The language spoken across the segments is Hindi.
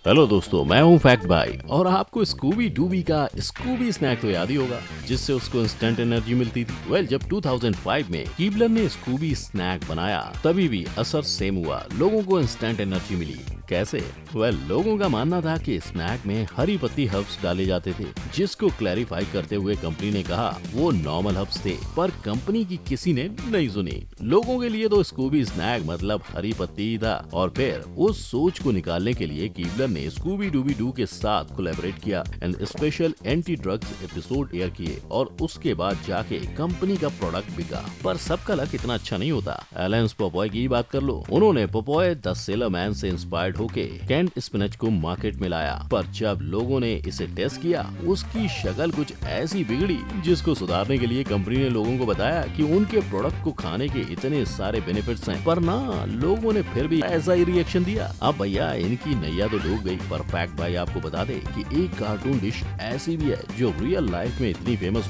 हेलो दोस्तों, मैं हूं फैक्ट भाई और आपको स्कूबी डूबी का स्कूबी स्नैक तो याद ही होगा जिससे उसको इंस्टेंट एनर्जी मिलती थी। जब 2005 में कीबलर ने स्कूबी स्नैक बनाया तभी भी असर सेम हुआ, लोगों को इंस्टेंट एनर्जी मिली। कैसे? लोगों का मानना था कि स्नैक में हरी पत्ती हर्ब्स डाले जाते थे, जिसको क्लैरिफाई करते हुए कंपनी ने कहा वो नॉर्मल हर्ब्स थे, पर कंपनी की किसी ने नहीं सुनी। लोगों के लिए तो स्कूबी स्नैक मतलब हरी पत्ती ही था और फिर उस सोच को निकालने के लिए कीबलर ने स्कूबी डूबी डू के साथ कोलैबोरेट किया and special anti drugs episode air किए और उसके बाद जाके कंपनी का प्रोडक्ट बिका। पर सबका लक इतना अच्छा नहीं होता। एलेंस पोपॉय की बात कर लो, उन्होंने पोपॉय द सेलर मैन से इंस्पायर्ड होके कैंट स्पिनच को मार्केट में लाया, पर जब लोगों ने इसे टेस्ट किया उसकी शक्ल कुछ ऐसी बिगड़ी जिसको सुधारने के लिए कंपनी ने लोगों को बताया कि उनके प्रोडक्ट को खाने के इतने सारे बेनिफिट्स हैं, पर ना लोगों ने फिर भी ऐसा ही रिएक्शन दिया। अब भैया इनकी नैया तो डूब गई। पर फैक्ट भाई आपको बता दे कि एक कार्टून डिश ऐसी भी है जो रियल लाइफ में इतनी फेमस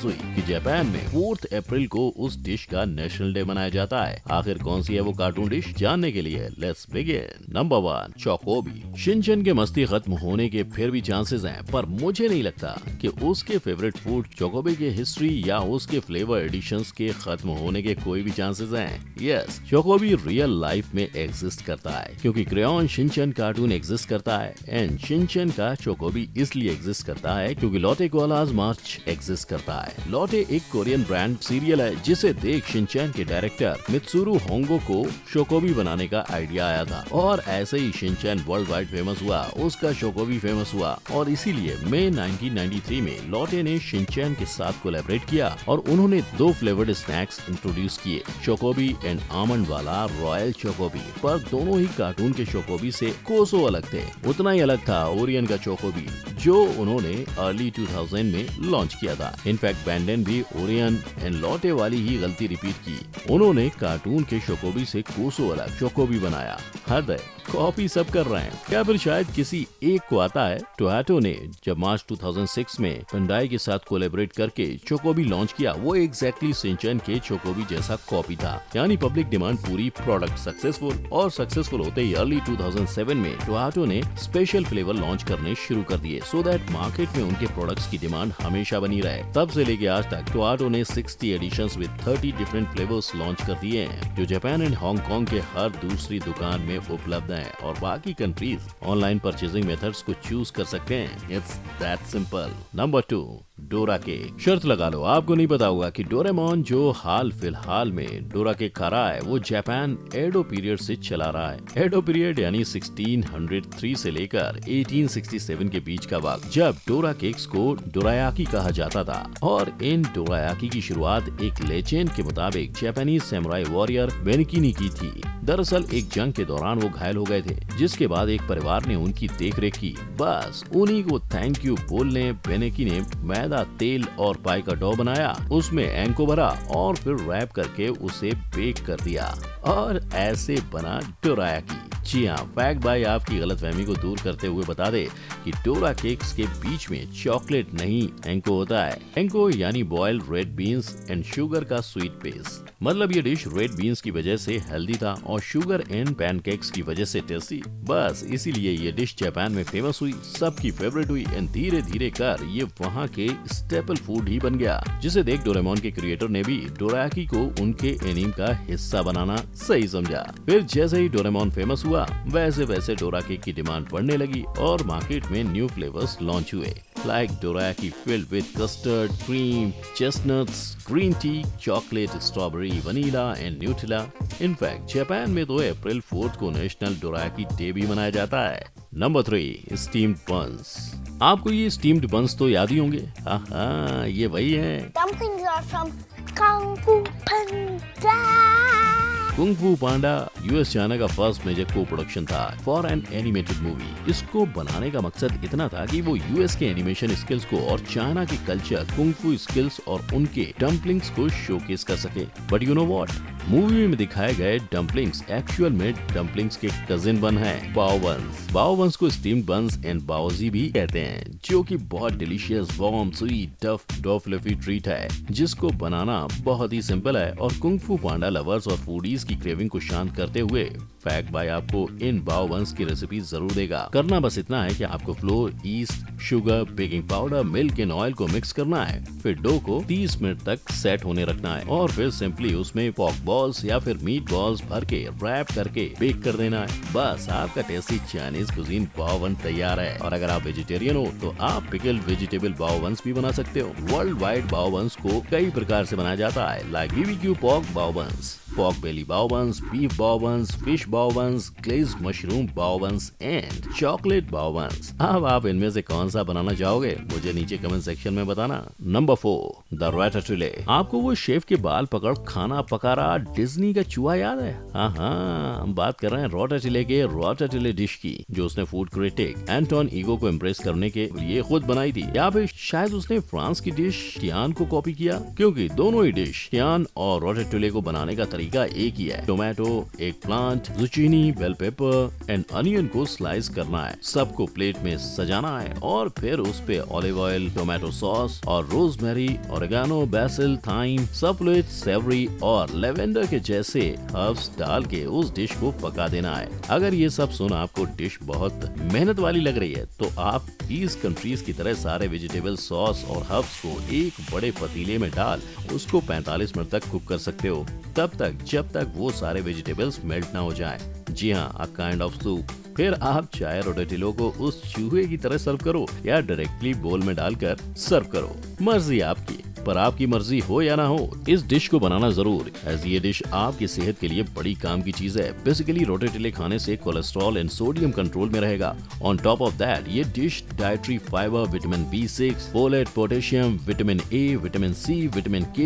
हुई कि जापान में 4 अप्रैल को उस डिश का नेशनल डे मनाया जाता है। आखिर कौन सी है वो कार्टून डिश, जानने के लिए लेट्स बिगिन। नंबर 1, चोकोबी। शिनचैन के मस्ती खत्म होने के फिर भी चांसेस हैं, पर मुझे नहीं लगता कि उसके फेवरेट फूड चोकोबी के हिस्ट्री या उसके फ्लेवर एडिशंस के खत्म होने के कोई भी चांसेस हैं। यस, चोकोबी रियल लाइफ में एग्जिस्ट करता है क्योंकि क्रेयॉन शिनचैन कार्टून एग्जिस्ट करता है एंड शिनचैन का चोकोबी इसलिए एग्जिस्ट करता है क्योंकि लोटे कोआलाज मार्च एग्जिस्ट करता है। लोटे एक कोरियन ब्रांड सीरियल है जिसे देख शिनचैन के डायरेक्टर मित्सुरु होंगो को चोकोबी बनाने का आइडिया आया था और ऐसे ही शिनचैन वर्ल्ड वाइड फेमस हुआ, उसका चोकोबी फेमस हुआ और इसीलिए मई 1993 में लोटे ने शिनचैन के साथ कोलैबोरेट किया और उन्होंने 2 फ्लेवर्ड स्नैक्स इंट्रोड्यूस किए, चोकोबी एंड आमंड वाला रॉयल चोकोबी। पर दोनों ही कार्टून के चोकोबी से कोसों अलग थे। उतना ही अलग था ओरियन का चोकोबी जो उन्होंने अर्ली 2000 में लॉन्च किया था। इनफैक्ट बैंडन भी ओरियन एंड लोटे वाली ही गलती रिपीट की, उन्होंने कार्टून के चोकोबी से कोसों अलग चोकोबी बनाया। हद है, कॉपी सब कर रहे हैं क्या? फिर शायद किसी एक को आता है। टोयटो ने जब मार्च 2006 में पेंडाई के साथ कोलैबोरेट करके चोकोबी लॉन्च किया, वो एग्जैक्टली शिनचैन के चोकोबी जैसा कॉपी था, यानी पब्लिक डिमांड पूरी, प्रोडक्ट सक्सेसफुल होते ही अर्ली 2007 में टोयटो ने स्पेशल फ्लेवर लॉन्च करने शुरू कर दिए सो दैट मार्केट में उनके प्रोडक्ट्स की डिमांड हमेशा बनी रहे। तब से लेके आज तक टोयटो ने 60 editions with 30 different flavours launch कर दिए हैं जो जापान एंड हांगकांग के हर दूसरी दुकान में उपलब्ध हैं और बाकी कंट्रीज ऑनलाइन परचेजिंग मेथड्स को चूज कर सकते हैं। It's that simple. Number 2, Dora cake. शर्त लगा लो आपको नहीं पता होगा कि डोरेमोन जो हाल फिलहाल में डोरा केक खा रहा है वो जापान एडो पीरियड से चला रहा है। एडो पीरियड यानी 1603 से लेकर 1867 के बीच का वक्त, जब डोरा केक्स को डोरायाकी कहा जाता था और इन डोरायाकी की शुरुआत एक लेजेंड के मुताबिक जापानीज सैमुराई वॉरियर बेनेकी ने की थी। दरअसल एक जंग के दौरान वो घायल हो गए थे, जिसके बाद एक परिवार ने उनकी देखरेख की। बस उन्हीं को थैंक यू बोलने बेनेकी ने मैदा, तेल और पाई का डो बनाया, उसमें एंको भरा और फिर रैप करके उसे बेक कर दिया और ऐसे बना डोरायाकी। जी हाँ, फैक्ट भाई आपकी गलतफहमी को दूर करते हुए बता दे कि डोरा केक्स के बीच में चॉकलेट नहीं एंको होता है। एंको यानी boiled red beans and sugar का स्वीट पेस्ट। मतलब ये डिश रेड बीन्स की वजह से हेल्दी था और शुगर एंड पैनकेक्स की वजह से टेस्टी। बस इसीलिए ये डिश जापान में फेमस हुई, सबकी फेवरेट हुई एंड धीरे धीरे कर ये वहाँ के स्टेपल फूड ही बन गया, जिसे देख डोरेमोन के क्रिएटर ने भी डोरायाकी को उनके एनीम का हिस्सा बनाना सही समझा। फिर जैसे ही डोरेमोन फेमस हुआ वैसे वैसे डोरा केक की डिमांड बढ़ने लगी और मार्केट में न्यू फ्लेवर्स लॉन्च हुए like dorayaki filled with custard, cream, chestnuts, green tea, chocolate, strawberry, vanilla and Nutella. In fact, Japan में तो अप्रैल 4 को नेशनल डोरायाकी डे भी मनाया जाता है। नंबर 3, स्टीम्ड बंस। आपको ये स्टीम्ड बंस तो याद ही होंगे। हाँ, ये वही है। Dumplings are from Kung Fu Panda. Kung फू पांडा यूएस चाइना का फर्स्ट मेजर को प्रोडक्शन था फॉर एन एनिमेटेड मूवी। इसको बनाने का मकसद इतना था कि वो यूएस के एनिमेशन स्किल्स को और चाइना के कल्चर, कुंग फू स्किल्स और उनके डम्पलिंग्स को शोकेस कर सके। But you know what, movie में दिखाए गए डम्पलिंग्स एक्चुअल में डम्पलिंग्स के कजिन बन है, बाओ बंस। बाओ बंस को स्टीम्ड बंस एंड बाओजी भी कहते हैं, जो कि बहुत डिलीशियस, वार्म, स्वीट, डफ फ्लफी ट्रीट है जिसको बनाना बहुत ही सिंपल है और कुंग फू पांडा लवर्स और फूडीज की क्रेविंग को शांत करते करते हुए फैक्ट बाय आपको इन बाओ बन्स की रेसिपी जरूर देगा। करना बस इतना है कि आपको floor, east, sugar, baking powder, milk and oil को मिक्स करना है। फिर डो को 30 मिनट तक सेट होने रखना है और फिर सिंपली उसमें पॉक बॉल्स या फिर मीट बॉल्स भर के रैप करके बेक कर देना है। बस आपका टेस्टी चाइनीज कुजीन बाओ बन तैयार है। और अगर आप वेजिटेरियन हो तो आप पिकल्ड वेजिटेबल बाओ बन्स भी बना सकते हो। वर्ल्ड वाइड बाओ बन्स को कई प्रकार से बनाया जाता है, लाइक बीबीक्यू पॉक बाओ buns, pork belly bao buns, beef bao buns, fish bao buns, glazed mushroom bao buns and chocolate bao buns। अब आप इनमें से कौन सा बनाना चाहोगे मुझे नीचे कमेंट सेक्शन में बताना। Number 4, the ratatouille. आपको वो शेफ के बाल पकड़ खाना पका रहा डिज्नी का चूहा याद है? हाँ, हम बात कर रहे हैं रैटाटुले के रैटाटुले डिश की, जो उसने फूड क्रिटिक एंटोन ईगो को इम्प्रेस करने के लिए खुद बनाई थी। या फिर शायद उसने फ्रांस की डिश टियान को कॉपी किया, क्योंकि दोनों ही डिश टियान और रैटाटुले को बनाने का तरीका एक ही है। Tomato, eggplant, zucchini, bell pepper and onion को स्लाइस करना है, सबको प्लेट में सजाना है और फिर उस पे ऑलिव ऑयल, टोमेटो सॉस और rosemary, oregano, BECIL, thyme, सप्लेट, Sewri और लेवेंडर के जैसे हर्ब्स डाल के उस डिश को पका देना है। अगर ये सब सुन आपको डिश बहुत मेहनत वाली लग रही है तो आप 20 कंट्रीज की तरह सारे वेजिटेबल सॉस और हर्ब्स को एक बड़े पतीले में डाल उसको 45 मिनट तक कुक कर सकते हो, तब तक जब तक वो सारे वेजिटेबल्स मेल्ट ना हो जाएं। जी हाँ, अ काइंड ऑफ सूप। फिर आप चाहे रोटेटिलो को उस चूहे की तरह सर्व करो या डायरेक्टली बोल में डालकर सर्व करो, मर्जी आपकी। पर आपकी मर्जी हो या ना हो, इस डिश को बनाना जरूर, एज ये डिश आपकी सेहत के लिए बड़ी काम की चीज है। बेसिकली रोटेटिले खाने से कोलेस्ट्रॉल एंड सोडियम कंट्रोल में रहेगा। ऑन टॉप ऑफ दैट ये dish dietary fibre, vitamin B6, folate, potassium, vitamin A, vitamin C, vitamin K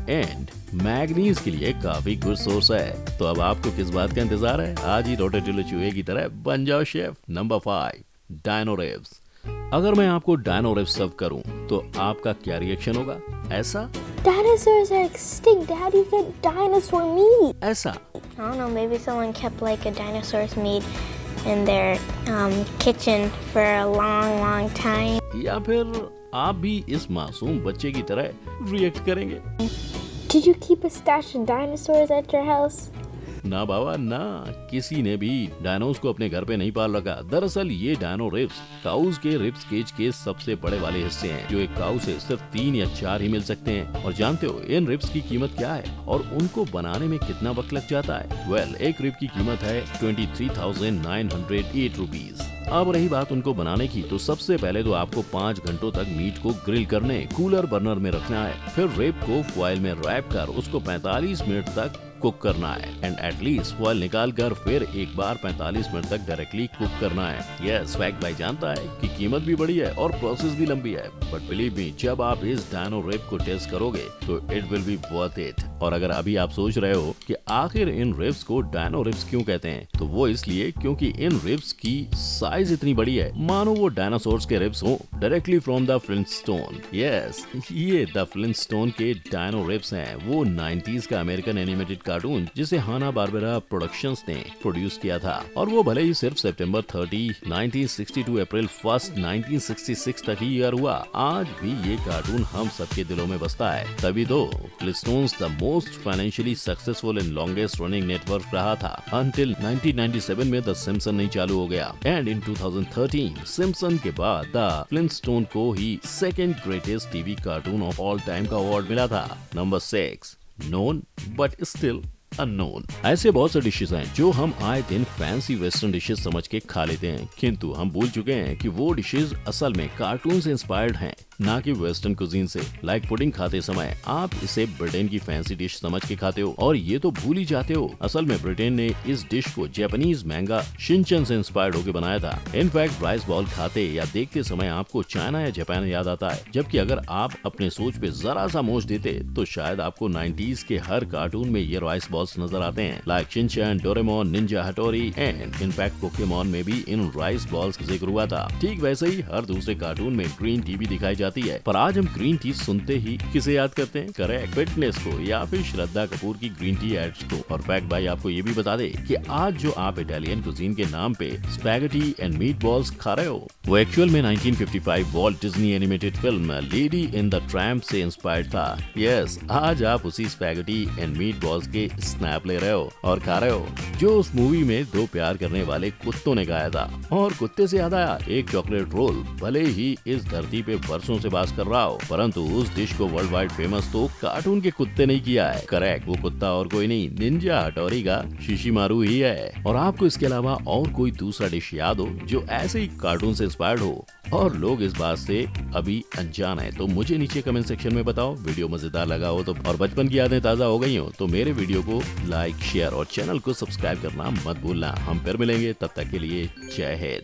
and manganese के लिए काफी गुड सोर्स है। तो अब आपको किस बात का इंतजार है? आज ही रोटेटिलो चूहे की तरह बन जाओ शेफ। Number 5, dino ribs. अगर मैं आपको डायनो रिब्स सर्व करूं तो आपका क्या रिएक्शन होगा? ऐसा? Dinosaurs are extinct. How do you get dinosaur meat? ऐसा? I don't know. Maybe someone kept like a dinosaur's meat in their kitchen for a long, long time. या फिर आप भी इस मासूम बच्चे की तरह रिएक्ट करेंगे? Did you keep a stash of dinosaurs at your house? ना बाबा ना, किसी ने भी डायनोस को अपने घर पे नहीं पाल रखा। दरअसल ये डायनो रिब्स काउस के रिब्स केज के सबसे बड़े वाले हिस्से हैं, जो एक काउ से सिर्फ 3 या 4 ही मिल सकते हैं। और जानते हो इन रिब्स की कीमत क्या है और उनको बनाने में कितना वक्त लग जाता है? वेल, एक रिब की कीमत है 23,908 रुपीज। अब रही बात उनको बनाने की, तो सबसे पहले तो आपको 5 घंटों तक मीट को ग्रिल करने कूलर बर्नर में रखना है। फिर रिब को फॉइल में रैप कर उसको 45 मिनट तक कुक करना है एंड एटलीस्ट फॉइल निकाल कर फिर एक बार 45 मिनट तक डायरेक्टली कुक करना है। यस, फैक्ट भाई जानता है कि कीमत भी बड़ी है और प्रोसेस भी लंबी है, बट बिलीव मी, जब आप इस डायनो रिब को टेस्ट करोगे तो it will be worth it. और अगर अभी आप सोच रहे हो कि आखिर इन रिब्स को डायनो रिब्स क्यों कहते हैं, तो वो इसलिए क्योंकि इन रिब्स की साइज इतनी बड़ी है मानो वो डायनासोर्स के रिब्स हो, directly from the Flintstone. Yes, ये द फ्लिंटस्टोन के डायनो रिब्स हैं, वो 90s का अमेरिकन एनिमेटेड कार्टून जिसे हाना बारबेरा प्रोडक्शंस ने प्रोड्यूस किया था। और वो भले ही सिर्फ सितंबर 30, 1962 अप्रैल 1, 1966 तक ही ईयर हुआ, आज भी ये कार्टून हम सबके दिलों में बसता है। तभी तो Flintstones the most financially successful and longest running network रहा था अंटिल 1997 में द सिम्पसन नहीं चालू हो गया। एंड इन 2013 सिम्पसन के बाद द फ्लिंटस्टोन को ही second greatest TV cartoon of all time का अवार्ड मिला था। Number 6, known but still unknown. ऐसे बहुत से डिशेस हैं जो हम आए दिन फैंसी वेस्टर्न डिशेस समझ के खा लेते हैं, किंतु हम भूल चुके हैं कि वो डिशेस असल में कार्टून से इंस्पायर्ड हैं, ना कि वेस्टर्न कुजीन से। लाइक पुडिंग खाते समय आप इसे ब्रिटेन की फैंसी डिश समझ के खाते हो और ये तो भूल ही जाते हो असल में ब्रिटेन ने इस डिश को जापानीज महंगा शिनचैन से इंस्पायर्ड होकर बनाया था। इनफैक्ट राइस बॉल खाते या देखते समय आपको चाइना या जापान याद आता है, जबकि अगर आप अपने सोच पे जरा सा मोच देते तो शायद आपको 90s के हर कार्टून में ये राइस बॉल्स नजर आते हैं, like Shinchan, Doraemon, Ninja Hattori and in fact Pokemon में भी इन राइस बॉल्स का जिक्र हुआ था। ठीक वैसे ही हर दूसरे कार्टून में ग्रीन टी भी दिखाई जाती जाती है। पर आज हम ग्रीन टी सुनते ही किसे याद करते हैं? करेक्ट, फिटनेस को या फिर श्रद्धा कपूर की ग्रीन टी एड्स को। और फैक्ट भाई आपको ये भी बता दे कि आज जो आप इटालियन कुजीन के नाम पे स्पैगेटी एंड मीट बॉल्स खा रहे हो, वो एक्चुअल में 1955 Walt Disney animated film lady in the tramp से इंस्पायर्ड था। यस, आज आप उसी स्पैगेटी एंड मीट बॉल्स के स्नैप ले रहे हो और खा रहे हो, जो उस मूवी में दो प्यार करने वाले कुत्तों ने गाया था। और कुत्ते से याद आया, एक चॉकलेट रोल भले ही इस धरती पे वर्षों से बास कर रहा हो, परंतु उस डिश को वर्ल्ड वाइड फेमस तो कार्टून के कुत्ते ने किया है। करेक्ट, वो कुत्ता और कोई नहीं, निंजा हटोरी का शिशिमारू ही है। और आपको इसके अलावा और कोई दूसरा डिश याद हो जो ऐसे ही कार्टून से इंस्पायर्ड हो और लोग इस बात से अभी अनजान है, तो मुझे नीचे कमेंट सेक्शन में बताओ। वीडियो मजेदार लगा हो तो और बचपन की यादें ताजा हो गई हो तो मेरे वीडियो को लाइक, शेयर और चैनल को सब्सक्राइब करना मत भूलना। हम फिर मिलेंगे, तब तक के लिए जय हिंद।